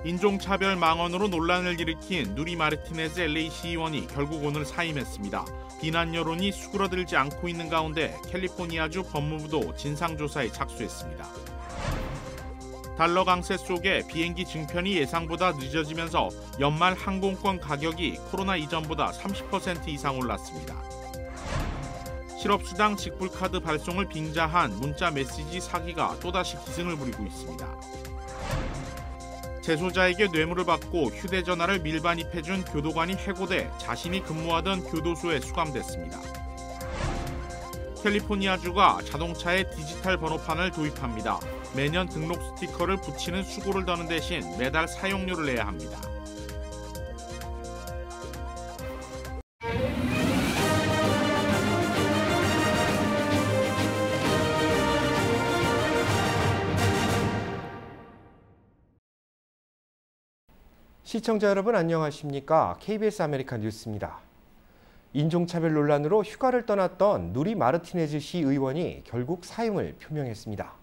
인종차별 망언으로 논란을 일으킨 누리 마르티네즈 LA시 의원이 결국 오늘 사임했습니다. 비난 여론이 수그러들지 않고 있는 가운데 캘리포니아주 법무부도 진상조사에 착수했습니다. 달러 강세 속에 비행기 증편이 예상보다 늦어지면서 연말 항공권 가격이 코로나 이전보다 30% 이상 올랐습니다. 실업수당 직불카드 발송을 빙자한 문자 메시지 사기가 또다시 기승을 부리고 있습니다. 재소자에게 뇌물을 받고 휴대전화를 밀반입해준 교도관이 해고돼 자신이 근무하던 교도소에 수감됐습니다. 캘리포니아주가 자동차에 디지털 번호판을 도입합니다. 매년 등록 스티커를 붙이는 수고를 더는 대신 매달 사용료를 내야 합니다. 시청자 여러분 안녕하십니까? KBS 아메리칸 뉴스입니다. 인종차별 논란으로 휴가를 떠났던 누리 마르티네즈 시 의원이 결국 사임을 표명했습니다.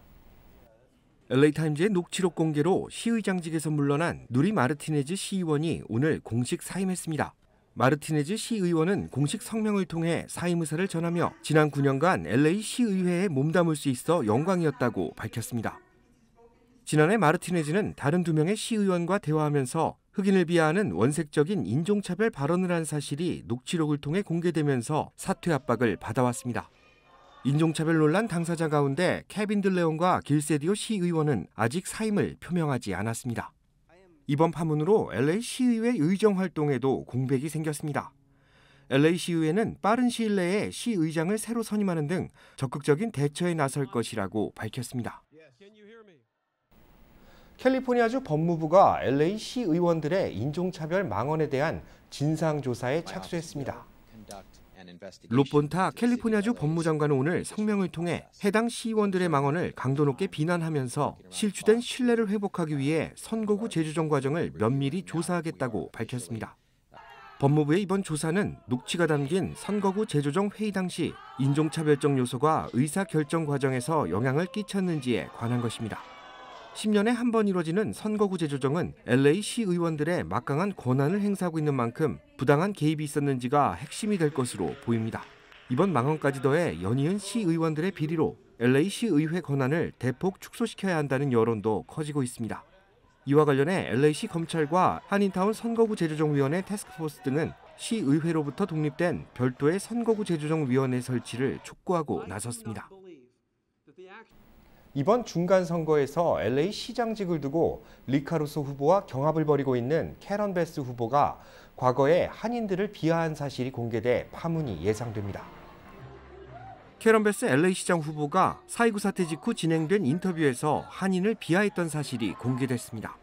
LA타임즈의 녹취록 공개로 시의장직에서 물러난 누리 마르티네즈 시의원이 오늘 공식 사임했습니다. 마르티네즈 시의원은 공식 성명을 통해 사임 의사를 전하며 지난 9년간 LA 시의회에 몸담을 수 있어 영광이었다고 밝혔습니다. 지난해 마르티네즈는 다른 2명의 시의원과 대화하면서 흑인을 비하하는 원색적인 인종차별 발언을 한 사실이 녹취록을 통해 공개되면서 사퇴 압박을 받아왔습니다. 인종차별 논란 당사자 가운데 케빈 들레온과 길세디오 시의원은 아직 사임을 표명하지 않았습니다. 이번 파문으로 LA 시의회 의정 활동에도 공백이 생겼습니다. LA 시의회는 빠른 시일 내에 시의장을 새로 선임하는 등 적극적인 대처에 나설 것이라고 밝혔습니다. 캘리포니아주 법무부가 LA 시의원들의 인종차별 망언에 대한 진상조사에 착수했습니다. 로폰타 캘리포니아주 법무장관은 오늘 성명을 통해 해당 시의원들의 망언을 강도 높게 비난하면서 실추된 신뢰를 회복하기 위해 선거구 재조정 과정을 면밀히 조사하겠다고 밝혔습니다. 법무부의 이번 조사는 녹취가 담긴 선거구 재조정 회의 당시 인종차별적 요소가 의사결정 과정에서 영향을 끼쳤는지에 관한 것입니다. 10년에 한 번 이뤄지는 선거구 재조정은 LA 시의원들의 막강한 권한을 행사하고 있는 만큼 부당한 개입이 있었는지가 핵심이 될 것으로 보입니다. 이번 망언까지 더해 연이은 시의원들의 비리로 LA 시의회 권한을 대폭 축소시켜야 한다는 여론도 커지고 있습니다. 이와 관련해 LA시 검찰과 한인타운 선거구 재조정위원회 태스크포스 등은 시의회로부터 독립된 별도의 선거구 재조정위원회 설치를 촉구하고 나섰습니다. 이번 중간선거에서 LA 시장직을 두고 리카루소 후보와 경합을 벌이고 있는 캐런 베스 후보가 과거에 한인들을 비하한 사실이 공개돼 파문이 예상됩니다. 캐런 베스 LA 시장 후보가 4.29 사태 직후 진행된 인터뷰에서 한인을 비하했던 사실이 공개됐습니다.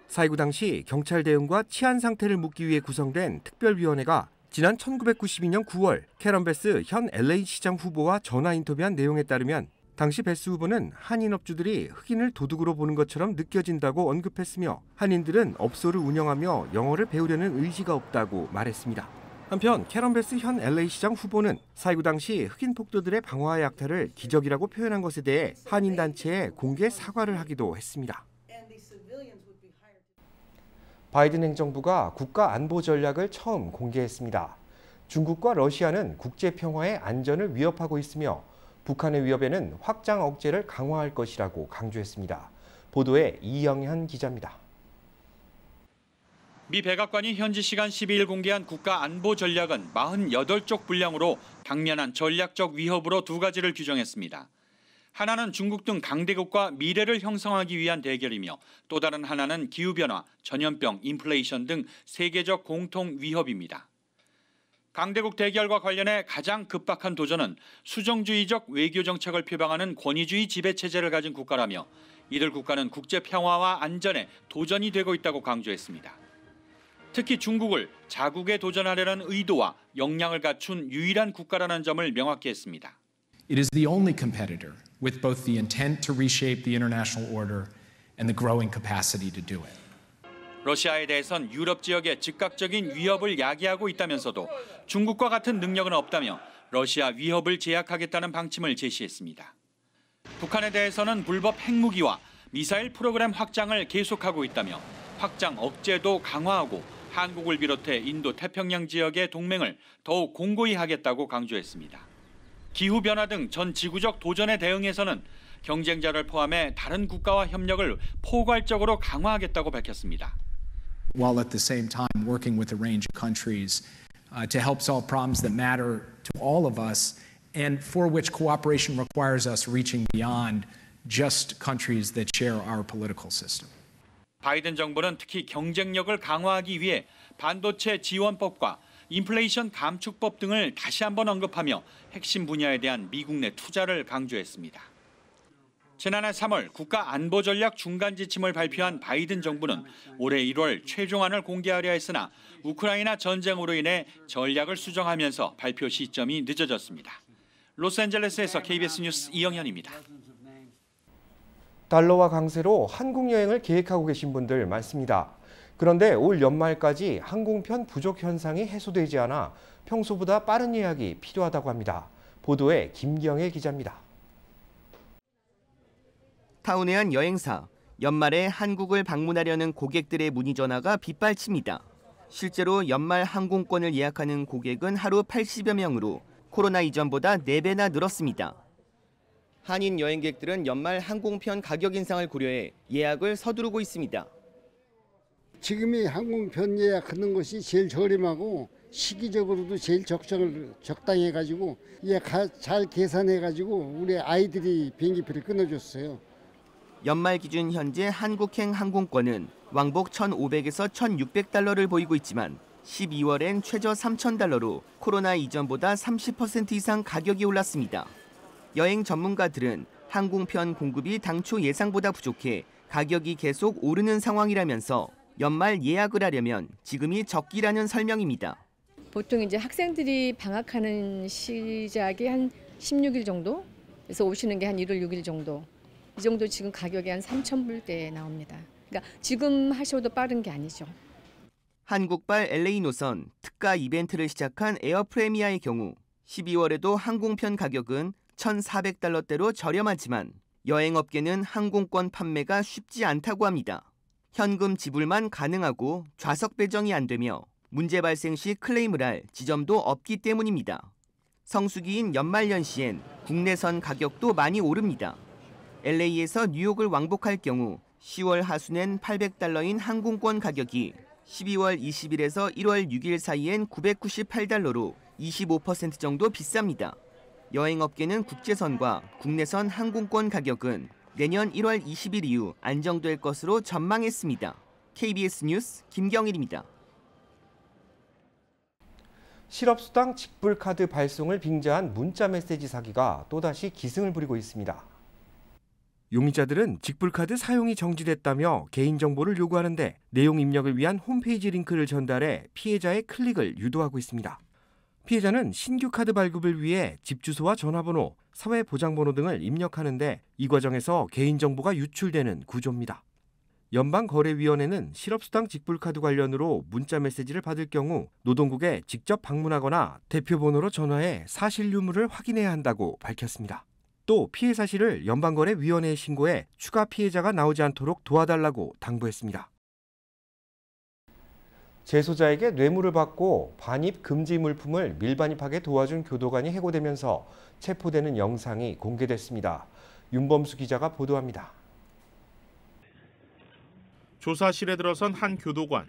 4.29 당시 경찰 대응과 치안 상태를 묻기 위해 구성된 특별위원회가 지난 1992년 9월 캐런 베스 현 LA 시장 후보와 전화 인터뷰한 내용에 따르면 당시 베스 후보는 한인 업주들이 흑인을 도둑으로 보는 것처럼 느껴진다고 언급했으며 한인들은 업소를 운영하며 영어를 배우려는 의지가 없다고 말했습니다. 한편 캐런 베스 현 LA 시장 후보는 4.29 당시 흑인 폭도들의 방화와 약탈을 기적이라고 표현한 것에 대해 한인 단체에 공개 사과를 하기도 했습니다. 바이든 행정부가 국가 안보 전략을 처음 공개했습니다. 중국과 러시아는 국제 평화의 안전을 위협하고 있으며 북한의 위협에는 확장 억제를 강화할 것이라고 강조했습니다. 보도에 이영현 기자입니다. 미 백악관이 현지 시간 12일 공개한 국가 안보 전략은 48쪽 분량으로 당면한 전략적 위협으로 2가지를 규정했습니다. 하나는 중국 등 강대국과 미래를 형성하기 위한 대결이며 또 다른 하나는 기후변화, 전염병, 인플레이션 등 세계적 공통 위협입니다. 강대국 대결과 관련해 가장 급박한 도전은 수정주의적 외교 정책을 표방하는 권위주의 지배체제를 가진 국가라며 이들 국가는 국제 평화와 안전에 도전이 되고 있다고 강조했습니다. 특히 중국을 자국에 도전하려는 의도와 역량을 갖춘 유일한 국가라는 점을 명확히 했습니다. It is the only competitor with both the intent to reshape the international order and the growing capacity to do it. 러시아에 대해선 유럽 지역의 즉각적인 위협을 야기하고 있다면서도 중국과 같은 능력은 없다며 러시아 위협을 제약하겠다는 방침을 제시했습니다. 북한에 대해서는 불법 핵무기와 미사일 프로그램 확장을 계속하고 있다며 확장 억제도 강화하고 한국을 비롯해 인도 태평양 지역의 동맹을 더욱 공고히 하겠다고 강조했습니다. 기후변화 등 전 지구적 도전에 대응해서는 경쟁자를 포함해 다른 국가와 협력을 포괄적으로 강화하겠다고 밝혔습니다. While at the same time working with a range of countries to help solve problems that matter to all of us and for which cooperation requires us reaching beyond just countries that share our political system. 바이든 정부는 특히 경쟁력을 강화하기 위해 반도체 지원법과 인플레이션 감축법 등을 다시 한번 언급하며 핵심 분야에 대한 미국 내 투자를 강조했습니다. 지난해 3월 국가안보전략 중간 지침을 발표한 바이든 정부는 올해 1월 최종안을 공개하려 했으나 우크라이나 전쟁으로 인해 전략을 수정하면서 발표 시점이 늦어졌습니다. 로스앤젤레스에서 KBS 뉴스 이영현입니다. 달러와 강세로 한국 여행을 계획하고 계신 분들 많습니다. 그런데 올 연말까지 항공편 부족 현상이 해소되지 않아 평소보다 빠른 예약이 필요하다고 합니다. 보도에 김경애 기자입니다. 타운의 한 여행사, 연말에 한국을 방문하려는 고객들의 문의 전화가 빗발칩니다. 실제로 연말 항공권을 예약하는 고객은 하루 80여 명으로 코로나 이전보다 4배나 늘었습니다. 한인 여행객들은 연말 항공편 가격 인상을 고려해 예약을 서두르고 있습니다. 지금이 항공편 예약하는 것이 제일 저렴하고 시기적으로도 제일 적당해가지고 잘 계산해가지고 우리 아이들이 비행기표를 끊어줬어요. 연말 기준 현재 한국행 항공권은 왕복 1,500에서 1,600달러를 보이고 있지만 12월엔 최저 3,000달러로 코로나 이전보다 30% 이상 가격이 올랐습니다. 여행 전문가들은 항공편 공급이 당초 예상보다 부족해 가격이 계속 오르는 상황이라면서 연말 예약을 하려면 지금이 적기라는 설명입니다. 보통 이제 학생들이 방학하는 시작이 한 16일 정도? 그래서 오시는 게 한 1월 6일 정도. 이 정도 지금 가격이 한 3,000불대에 나옵니다. 그러니까 지금 하셔도 빠른 게 아니죠. 한국발 LA 노선 특가 이벤트를 시작한 에어프레미아의 경우 12월에도 항공편 가격은 1,400달러대로 저렴하지만 여행업계는 항공권 판매가 쉽지 않다고 합니다. 현금 지불만 가능하고 좌석 배정이 안 되며 문제 발생 시 클레임을 할 지점도 없기 때문입니다. 성수기인 연말연시엔 국내선 가격도 많이 오릅니다. LA에서 뉴욕을 왕복할 경우 10월 하순엔 800달러인 항공권 가격이 12월 20일에서 1월 6일 사이엔 998달러로 25% 정도 비쌉니다. 여행업계는 국제선과 국내선 항공권 가격은 내년 1월 20일 이후 안정될 것으로 전망했습니다. KBS 뉴스 김경일입니다. 실업수당 직불카드 발송을 빙자한 문자메시지 사기가 또다시 기승을 부리고 있습니다. 용의자들은 직불카드 사용이 정지됐다며 개인정보를 요구하는데 내용 입력을 위한 홈페이지 링크를 전달해 피해자의 클릭을 유도하고 있습니다. 피해자는 신규 카드 발급을 위해 집 주소와 전화번호, 사회보장번호 등을 입력하는데 이 과정에서 개인정보가 유출되는 구조입니다. 연방거래위원회는 실업수당 직불카드 관련으로 문자메시지를 받을 경우 노동국에 직접 방문하거나 대표번호로 전화해 사실 유무를 확인해야 한다고 밝혔습니다. 또 피해 사실을 연방거래위원회에 신고해 추가 피해자가 나오지 않도록 도와달라고 당부했습니다. 재소자에게 뇌물을 받고 반입 금지 물품을 밀반입하게 도와준 교도관이 해고되면서 체포되는 영상이 공개됐습니다. 윤범수 기자가 보도합니다. 조사실에 들어선 한 교도관.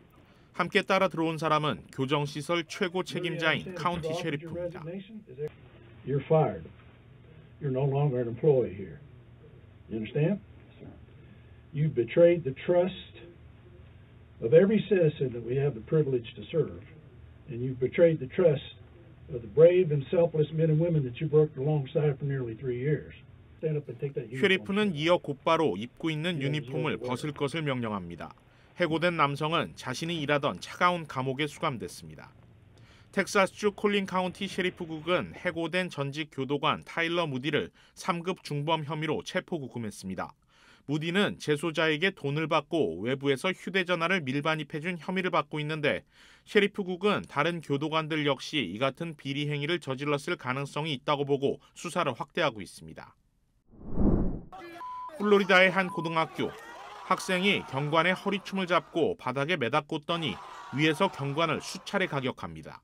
함께 따라 들어온 사람은 교정시설 최고 책임자인 카운티 셰리프입니다. You're fired. You're no longer an employee here. You understand? You betrayed the trust of every citizen that we have the privilege to serve, and you betrayed the trust of the brave and selfless men and women that you worked alongside for nearly 3 years. Stand up and take that uniform. 셰리프는 이어 곧바로 입고 있는 유니폼을 벗을 것을 명령합니다. 해고된 남성은 자신이 일하던 차가운 감옥에 수감됐습니다. 텍사스주 콜린 카운티 셰리프국은 해고된 전직 교도관 타일러 무디를 3급 중범 혐의로 체포 구금했습니다. 무디는 재소자에게 돈을 받고 외부에서 휴대전화를 밀반입해준 혐의를 받고 있는데 셰리프국은 다른 교도관들 역시 이 같은 비리 행위를 저질렀을 가능성이 있다고 보고 수사를 확대하고 있습니다. 플로리다의 한 고등학교. 학생이 경관의 허리춤을 잡고 바닥에 매다 꽂더니 위에서 경관을 수차례 가격합니다.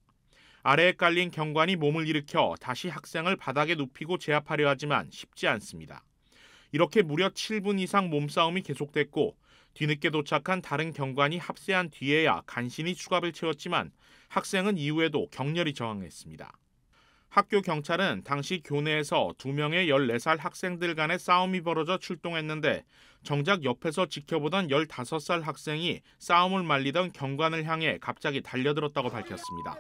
아래에 깔린 경관이 몸을 일으켜 다시 학생을 바닥에 눕히고 제압하려 하지만 쉽지 않습니다. 이렇게 무려 7분 이상 몸싸움이 계속됐고 뒤늦게 도착한 다른 경관이 합세한 뒤에야 간신히 수갑을 채웠지만 학생은 이후에도 격렬히 저항했습니다. 학교 경찰은 당시 교내에서 2명의 14살 학생들 간의 싸움이 벌어져 출동했는데 정작 옆에서 지켜보던 15살 학생이 싸움을 말리던 경관을 향해 갑자기 달려들었다고 밝혔습니다.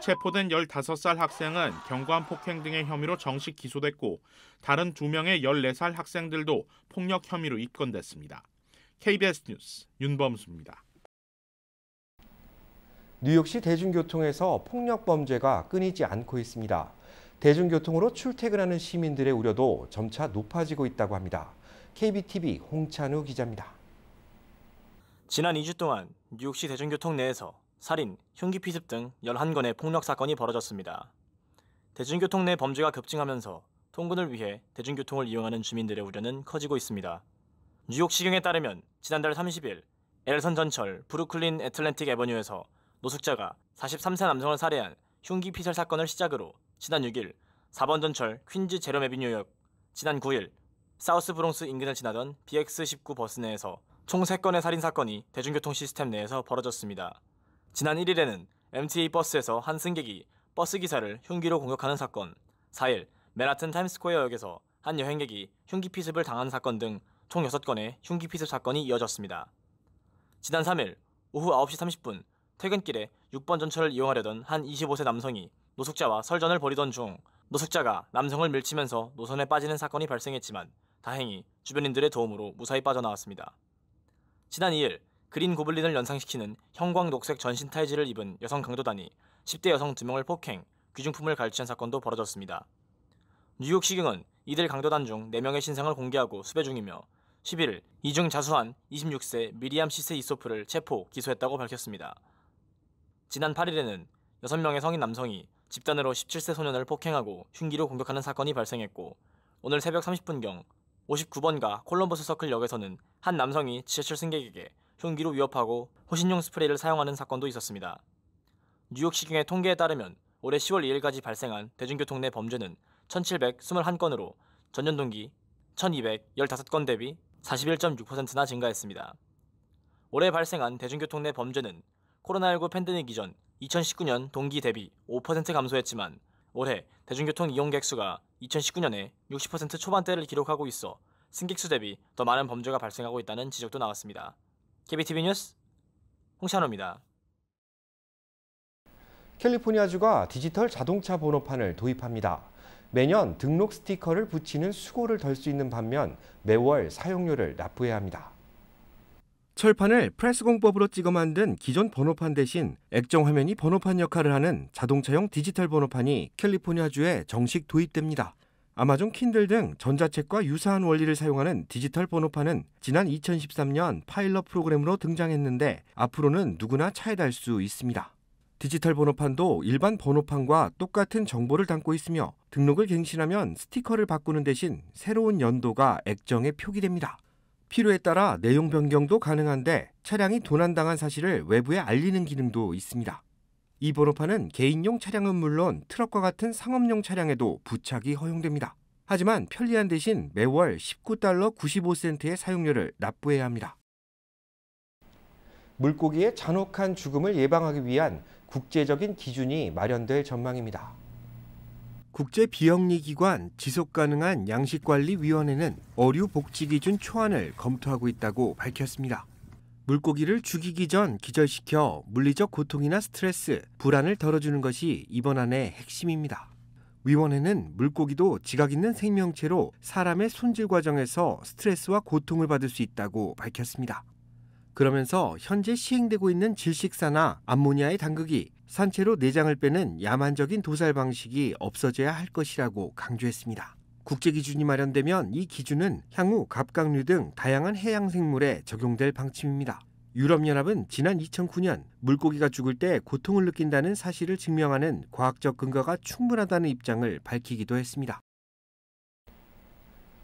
체포된 15살 학생은 경관 폭행 등의 혐의로 정식 기소됐고 다른 2명의 14살 학생들도 폭력 혐의로 입건됐습니다. KBS 뉴스 윤범수입니다. 뉴욕시 대중교통에서 폭력 범죄가 끊이지 않고 있습니다. 대중교통으로 출퇴근하는 시민들의 우려도 점차 높아지고 있다고 합니다. KBTV 홍찬우 기자입니다. 지난 2주 동안 뉴욕시 대중교통 내에서 살인, 흉기 피습 등 11건의 폭력 사건이 벌어졌습니다. 대중교통 내 범죄가 급증하면서 통근을 위해 대중교통을 이용하는 주민들의 우려는 커지고 있습니다. 뉴욕시경에 따르면 지난달 30일 엘선 전철 브루클린 애틀랜틱 애버뉴에서 노숙자가 43세 남성을 살해한 흉기 피살 사건을 시작으로 지난 6일 4번 전철 퀸즈 제롬 애비뉴역, 지난 9일 사우스 브롱스 인근을 지나던 BX19 버스 내에서 총 3건의 살인 사건이 대중교통 시스템 내에서 벌어졌습니다. 지난 1일에는 MTA 버스에서 한 승객이 버스 기사를 흉기로 공격하는 사건, 4일 맨하튼 타임스퀘어역에서 한 여행객이 흉기 피습을 당한 사건 등 총 6건의 흉기 피습 사건이 이어졌습니다. 지난 3일 오후 9시 30분 퇴근길에 6번 전철을 이용하려던 한 25세 남성이 노숙자와 설전을 벌이던 중 노숙자가 남성을 밀치면서 노선에 빠지는 사건이 발생했지만 다행히 주변인들의 도움으로 무사히 빠져나왔습니다. 지난 2일 그린 고블린을 연상시키는 형광 녹색 전신 타이즈를 입은 여성 강도단이 10대 여성 2명을 폭행, 귀중품을 갈취한 사건도 벌어졌습니다. 뉴욕시경은 이들 강도단 중 4명의 신상을 공개하고 수배 중이며 11일 이 중 자수한 26세 미리암 시세 이소프를 체포, 기소했다고 밝혔습니다. 지난 8일에는 6명의 성인 남성이 집단으로 17세 소년을 폭행하고 흉기로 공격하는 사건이 발생했고 오늘 새벽 30분경 59번가 콜럼버스 서클 역에서는 한 남성이 지하철 승객에게 흉기로 위협하고 호신용 스프레이를 사용하는 사건도 있었습니다. 뉴욕시경의 통계에 따르면 올해 10월 2일까지 발생한 대중교통 내 범죄는 1721건으로 전년 동기 1215건 대비 41.6%나 증가했습니다. 올해 발생한 대중교통 내 범죄는 코로나19 팬데믹 이전 2019년 동기 대비 5% 감소했지만 올해 대중교통 이용객 수가 2019년에 60% 초반대를 기록하고 있어 승객 수 대비 더 많은 범죄가 발생하고 있다는 지적도 나왔습니다. KBTV 뉴스 홍찬호입니다. 캘리포니아주가 디지털 자동차 번호판을 도입합니다. 매년 등록 스티커를 붙이는 수고를 덜 수 있는 반면 매월 사용료를 납부해야 합니다. 철판을 프레스 공법으로 찍어 만든 기존 번호판 대신 액정 화면이 번호판 역할을 하는 자동차용 디지털 번호판이 캘리포니아주에 정식 도입됩니다. 아마존 킨들 등 전자책과 유사한 원리를 사용하는 디지털 번호판은 지난 2013년 파일럿 프로그램으로 등장했는데 앞으로는 누구나 차에 달 수 있습니다. 디지털 번호판도 일반 번호판과 똑같은 정보를 담고 있으며 등록을 갱신하면 스티커를 바꾸는 대신 새로운 연도가 액정에 표기됩니다. 필요에 따라 내용 변경도 가능한데 차량이 도난당한 사실을 외부에 알리는 기능도 있습니다. 이 번호판은 개인용 차량은 물론 트럭과 같은 상업용 차량에도 부착이 허용됩니다. 하지만 편리한 대신 매월 $19 95센트의 사용료를 납부해야 합니다. 물고기의 잔혹한 죽음을 예방하기 위한 국제적인 기준이 마련될 전망입니다. 국제비영리기관 지속가능한 양식관리위원회는 어류복지기준 초안을 검토하고 있다고 밝혔습니다. 물고기를 죽이기 전 기절시켜 물리적 고통이나 스트레스, 불안을 덜어주는 것이 이번 안의 핵심입니다. 위원회는 물고기도 지각 있는 생명체로 사람의 손질 과정에서 스트레스와 고통을 받을 수 있다고 밝혔습니다. 그러면서 현재 시행되고 있는 질식사나 암모니아의 담그기, 산채로 내장을 빼는 야만적인 도살 방식이 없어져야 할 것이라고 강조했습니다. 국제기준이 마련되면 이 기준은 향후 갑각류 등 다양한 해양생물에 적용될 방침입니다. 유럽연합은 지난 2009년 물고기가 죽을 때 고통을 느낀다는 사실을 증명하는 과학적 근거가 충분하다는 입장을 밝히기도 했습니다.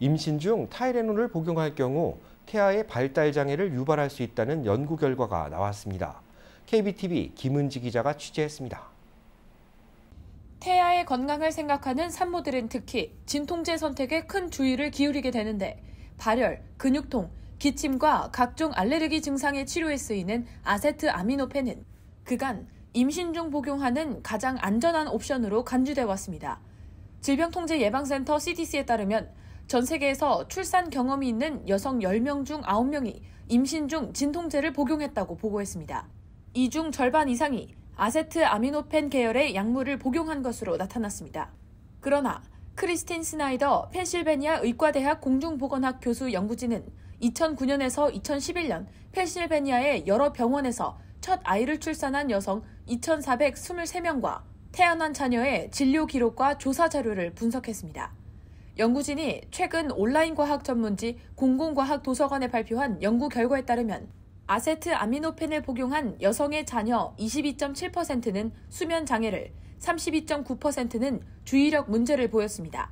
임신 중 타이레놀을 복용할 경우 태아의 발달 장애를 유발할 수 있다는 연구 결과가 나왔습니다. KBTV 김은지 기자가 취재했습니다. 태아의 건강을 생각하는 산모들은 특히 진통제 선택에 큰 주의를 기울이게 되는데 발열, 근육통, 기침과 각종 알레르기 증상의 치료에 쓰이는 아세트아미노펜은 그간 임신 중 복용하는 가장 안전한 옵션으로 간주돼 왔습니다. 질병통제예방센터 CDC에 따르면 전 세계에서 출산 경험이 있는 여성 10명 중 9명이 임신 중 진통제를 복용했다고 보고했습니다. 이 중 절반 이상이 아세트아미노펜 계열의 약물을 복용한 것으로 나타났습니다. 그러나 크리스틴 스나이더 펜실베니아 의과대학 공중보건학 교수 연구진은 2009년에서 2011년 펜실베니아의 여러 병원에서 첫 아이를 출산한 여성 2,423명과 태어난 자녀의 진료 기록과 조사 자료를 분석했습니다. 연구진이 최근 온라인 과학 전문지 공공과학 도서관에 발표한 연구 결과에 따르면 아세트아미노펜을 복용한 여성의 자녀 22.7%는 수면 장애를, 32.9%는 주의력 문제를 보였습니다.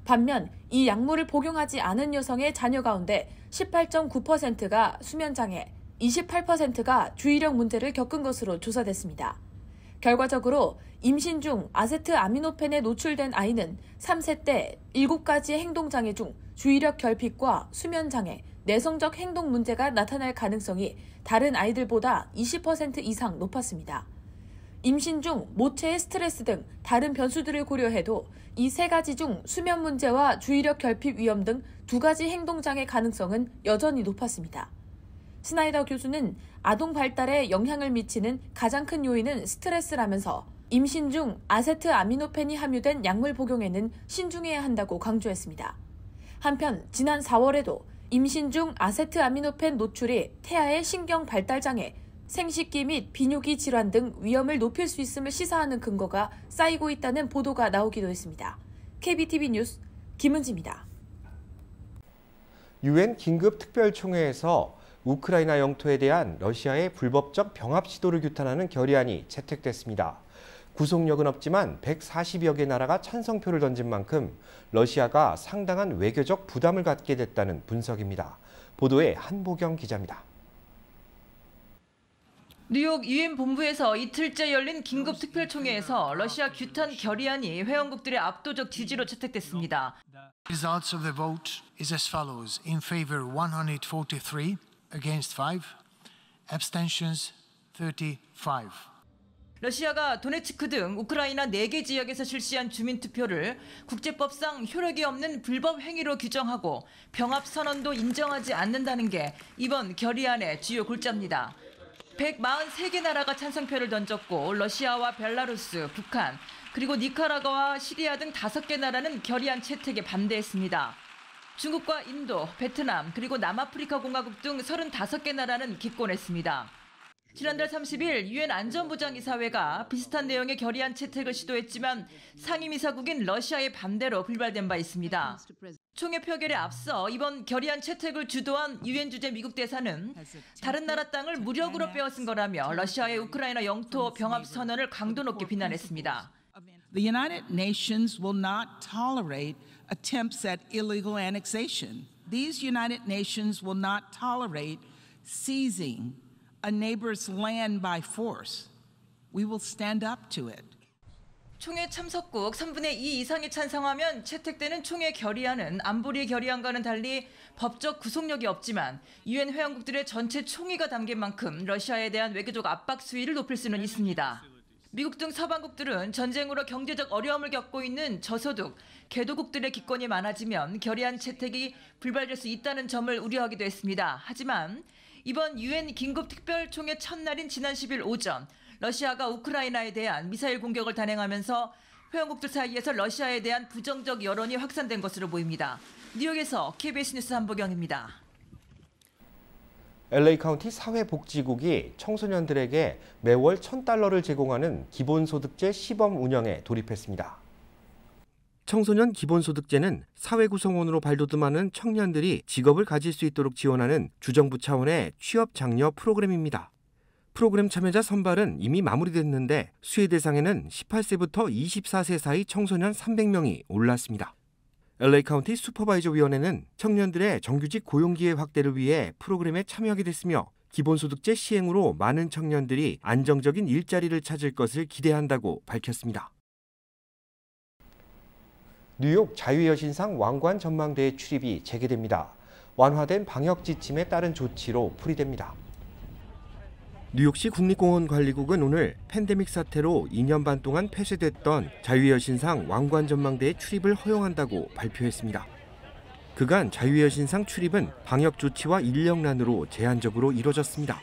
반면 이 약물을 복용하지 않은 여성의 자녀 가운데 18.9%가 수면 장애, 28%가 주의력 문제를 겪은 것으로 조사됐습니다. 결과적으로 임신 중 아세트아미노펜에 노출된 아이는 3세 때 7가지의 행동장애 중 주의력 결핍과 수면장애, 내성적 행동 문제가 나타날 가능성이 다른 아이들보다 20% 이상 높았습니다. 임신 중 모체의 스트레스 등 다른 변수들을 고려해도 이 3가지 중 수면 문제와 주의력 결핍 위험 등 2가지 행동장애 가능성은 여전히 높았습니다. 스나이더 교수는 아동 발달에 영향을 미치는 가장 큰 요인은 스트레스라면서 임신 중 아세트아미노펜이 함유된 약물 복용에는 신중해야 한다고 강조했습니다. 한편 지난 4월에도 임신 중 아세트아미노펜 노출이 태아의 신경 발달 장애, 생식기 및 비뇨기 질환 등 위험을 높일 수 있음을 시사하는 근거가 쌓이고 있다는 보도가 나오기도 했습니다. KBTV 뉴스 김은지입니다. 유엔 긴급특별총회에서 우크라이나 영토에 대한 러시아의 불법적 병합 시도를 규탄하는 결의안이 채택됐습니다. 구속력은 없지만 140여 개 나라가 찬성표를 던진 만큼 러시아가 상당한 외교적 부담을 갖게 됐다는 분석입니다. 보도에 한보경 기자입니다. 뉴욕 유엔 본부에서 이틀째 열린 긴급특별총회에서 러시아 규탄 결의안이 회원국들의 압도적 지지로 채택됐습니다. Results of the vote is as follows: in favor 143, against 5, abstentions 35. 러시아가 도네츠크 등 우크라이나 4개 지역에서 실시한 주민투표를 국제법상 효력이 없는 불법 행위로 규정하고 병합 선언도 인정하지 않는다는 게 이번 결의안의 주요 골자입니다. 143개 나라가 찬성표를 던졌고 러시아와 벨라루스, 북한, 그리고 니카라과와 시리아 등 5개 나라는 결의안 채택에 반대했습니다. 중국과 인도, 베트남, 그리고 남아프리카 공화국 등 35개 나라는 기권했습니다. 지난달 30일 유엔 안전보장이사회가 비슷한 내용의 결의안 채택을 시도했지만 상임이사국인 러시아의 반대로 불발된 바 있습니다. 총회 표결에 앞서 이번 결의안 채택을 주도한 유엔 주재 미국 대사는 다른 나라 땅을 무력으로 빼앗은 거라며 러시아의 우크라이나 영토 병합 선언을 강도 높게 비난했습니다. The United Nations will not tolerate attempts at illegal annexation. These United Nations will not tolerate seizing a neighbor's land by force. We will stand up to it. 총회 참석국 3분의 2 이상이 찬성하면 채택되는 총회 결의안은 안보리 결의안과는 달리 법적 구속력이 없지만 유엔 회원국들의 전체 총의가 담긴 만큼 러시아에 대한 외교적 압박 수위를 높일 수는 있습니다. 미국 등 서방국들은 전쟁으로 경제적 어려움을 겪고 있는 저소득, 개도국들의 기권이 많아지면 결의안 채택이 불발될 수 있다는 점을 우려하기도 했습니다. 하지만 이번 유엔 긴급특별총회 첫날인 지난 10일 오전 러시아가 우크라이나에 대한 미사일 공격을 단행하면서 회원국들 사이에서 러시아에 대한 부정적 여론이 확산된 것으로 보입니다. 뉴욕에서 KBS 뉴스 한보경입니다. LA 카운티 사회복지국이 청소년들에게 매월 $1,000를 제공하는 기본소득제 시범 운영에 돌입했습니다. 청소년 기본소득제는 사회구성원으로 발돋움하는 청년들이 직업을 가질 수 있도록 지원하는 주정부 차원의 취업 장려 프로그램입니다. 프로그램 참여자 선발은 이미 마무리됐는데 수혜 대상에는 18세부터 24세 사이 청소년 300명이 올랐습니다. LA 카운티 슈퍼바이저 위원회는 청년들의 정규직 고용기회 확대를 위해 프로그램에 참여하게 됐으며 기본소득제 시행으로 많은 청년들이 안정적인 일자리를 찾을 것을 기대한다고 밝혔습니다. 뉴욕 자유의 여신상 왕관 전망대의 출입이 재개됩니다. 완화된 방역 지침에 따른 조치로 풀이됩니다. 뉴욕시 국립공원관리국은 오늘 팬데믹 사태로 2년 반 동안 폐쇄됐던 자유의 여신상 왕관 전망대의 출입을 허용한다고 발표했습니다. 그간 자유의 여신상 출입은 방역 조치와 인력난으로 제한적으로 이뤄졌습니다.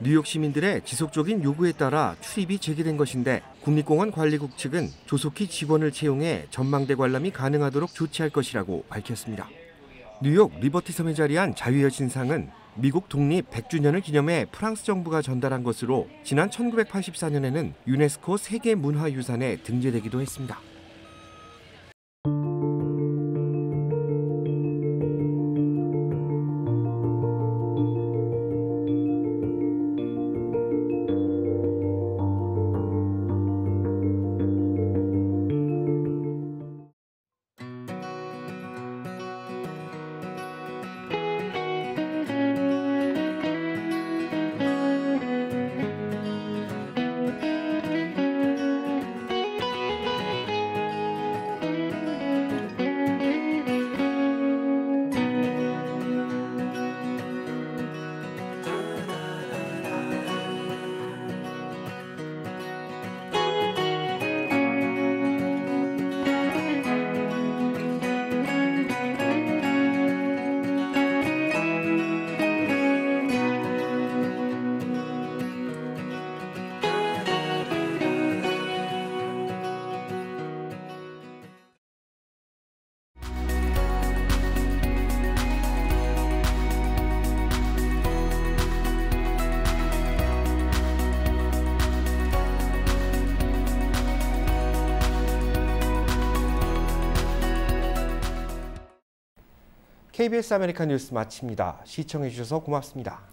뉴욕 시민들의 지속적인 요구에 따라 출입이 재개된 것인데 국립공원관리국 측은 조속히 직원을 채용해 전망대 관람이 가능하도록 조치할 것이라고 밝혔습니다. 뉴욕 리버티 섬에 자리한 자유의 여신상은 미국 독립 100주년을 기념해 프랑스 정부가 전달한 것으로 지난 1984년에는 유네스코 세계문화유산에 등재되기도 했습니다. KBS 아메리칸 뉴스 마칩니다. 시청해 주셔서 고맙습니다.